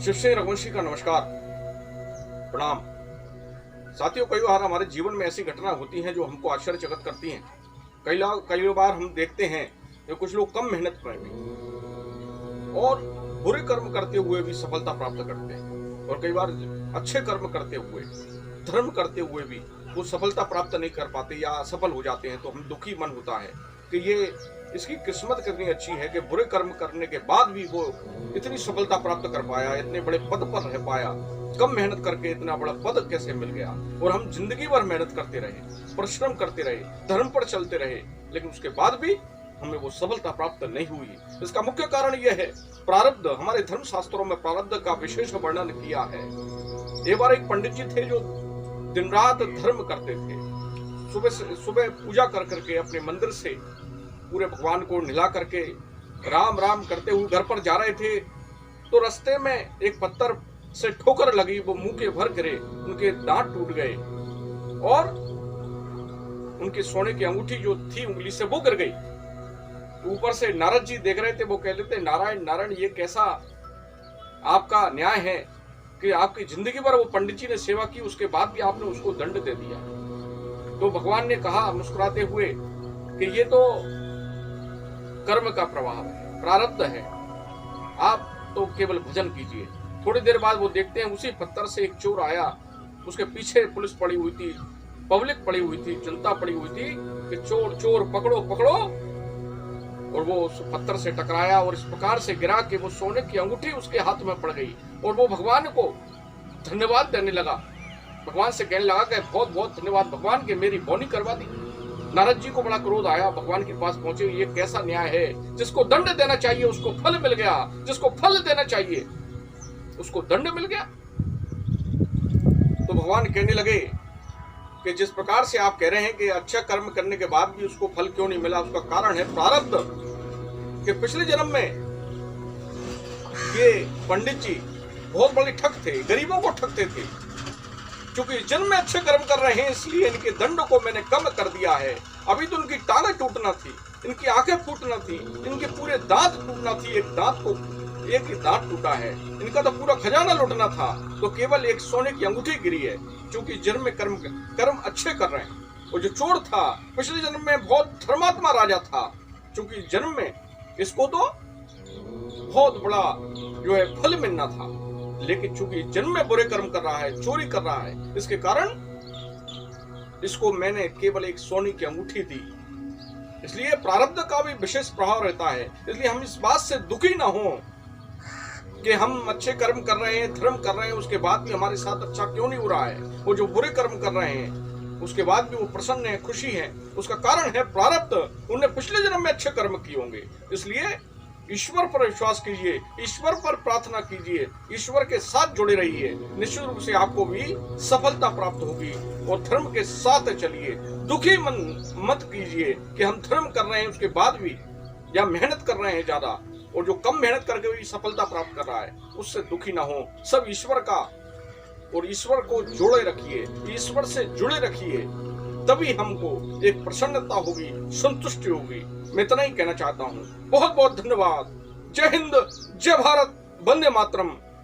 शिव सिंह रघुवंशी का नमस्कार, प्रणाम। साथियों, कई बार हमारे जीवन में ऐसी घटना होती हैं जो हमको आश्चर्यचकित करती हैं। कई बार हम देखते हैं कि कुछ लोग कम मेहनत में भी और बुरे कर्म करते हुए भी सफलता प्राप्त करते हैं, और कई बार अच्छे कर्म करते हुए, धर्म करते हुए भी वो सफलता प्राप्त नहीं कर पाते या असफल हो जाते हैं। तो हम दुखी मन होता है कि ये इसकी किस्मत कितनी अच्छी है कि बुरे कर्म करने के बाद भी वो इतनी सफलता प्राप्त कर पाया, इतने बड़े पद पर रह पाया, कम मेहनत करके इतना बड़ा पद कैसे मिल गया। और हम जिंदगी भर मेहनत करते रहे, परिश्रम करते रहे, धर्म पर चलते रहे, लेकिन उसके बाद भी हमें वो सफलता प्राप्त नहीं हुई। इसका मुख्य कारण यह है प्रारब्ध। हमारे धर्म शास्त्रों में प्रारब्ध का विशेष वर्णन किया है। एक बार एक पंडित जी थे जो दिन रात धर्म करते थे। सुबह पूजा कर करके अपने मंदिर से पूरे भगवान को निला करके राम राम करते हुए घर पर जा रहे थे, तो रास्ते में एक पत्थर से ठोकर लगी, वो मुंह के भर गिरे, उनके दांत टूट गए और उनकी सोने की अंगूठी जो थी उंगली से वो गिर गई। ऊपर से नारद जी देख रहे थे, वो कहते थे, नारायण नारायण, ये कैसा आपका न्याय है कि आपकी जिंदगी भर वो पंडित जी ने सेवा की, उसके बाद भी आपने उसको दंड दे दिया। तो भगवान ने कहा मुस्कुराते हुए कि ये तो कर्म का प्रभाव है, प्रारब्ध है, आप तो केवल भजन कीजिए। थोड़ी देर बाद वो देखते हैं उसी पत्थर से एक चोर आया, उसके पीछे पुलिस पड़ी हुई थी, पब्लिक पड़ी हुई थी, जनता पड़ी हुई थी कि चोर चोर पकड़ो पकड़ो, और वो उस पत्थर से टकराया और इस प्रकार से गिरा कि वो सोने की अंगूठी उसके हाथ में पड़ गई। और वो भगवान को धन्यवाद देने लगा, भगवान से कहने लगा कि बहुत बहुत धन्यवाद भगवान के मेरी बौनी करवा दी। नारद जी को बड़ा क्रोध आया, भगवान के पास पहुंचे, ये कैसा न्याय है, जिसको दंड देना चाहिए उसको फल मिल गया, जिसको फल देना चाहिए उसको दंड मिल गया। तो भगवान कहने लगे कि जिस प्रकार से आप कह रहे हैं कि अच्छा कर्म करने के बाद भी उसको फल क्यों नहीं मिला, उसका कारण है प्रारब्ध। कि पिछले जन्म में ये पंडित जी बहुत बड़े ठग थे, गरीबों को ठगते थे। क्योंकि जन्म में अच्छे कर्म कर रहे हैं इसलिए इनके दंड को मैंने कम कर दिया है। अभी तो इनकी टांगें टूटना थी, इनकी आंखें फूटना थी, इनके पूरे दांत टूटना थी, एक ही दांत टूटा है, इनका तो पूरा खजाना लुटना था, तो केवल एक सोने की अंगूठी गिरी है। क्योंकि जन्म में कर्म अच्छे कर रहे हैं। और जो चोर था पिछले जन्म में बहुत धर्मात्मा राजा था, क्योंकि जन्म में इसको तो बहुत बड़ा जो है फल मिलना था, लेकिन चूंकि जन्म में बुरे कर्म कर रहा है, चोरी कर रहा है, इसके कारण इसको मैंने केवल एक सोने की अंगूठी दी। इसलिए प्रारब्ध का भी विशेष प्रभाव रहता है। इसलिए हम इस बात से दुखी ना हो कि हम अच्छे कर्म कर रहे हैं, धर्म कर रहे हैं, उसके बाद भी हमारे साथ अच्छा क्यों नहीं हो रहा है। वो जो बुरे कर्म कर रहे हैं उसके बाद भी वो प्रसन्न है, खुशी है, उसका कारण है प्रारब्ध। उन्होंने पिछले जन्म में अच्छे कर्म किए होंगे। इसलिए ईश्वर पर विश्वास कीजिए, ईश्वर पर प्रार्थना कीजिए, ईश्वर के साथ जुड़े रहिए, निश्चित रूप से आपको भी सफलता प्राप्त होगी। और धर्म के साथ चलिए, दुखी मन मत कीजिए कि हम धर्म कर रहे हैं उसके बाद भी, या मेहनत कर रहे हैं ज्यादा, और जो कम मेहनत करके भी सफलता प्राप्त कर रहा है उससे दुखी ना हो। सब ईश्वर का, और ईश्वर को जोड़े रखिए, ईश्वर से जुड़े रखिए, तभी हमको एक प्रसन्नता होगी, संतुष्टि होगी। मैं इतना ही कहना चाहता हूँ। बहुत बहुत धन्यवाद। जय हिंद, जय भारत, वंदे मातरम।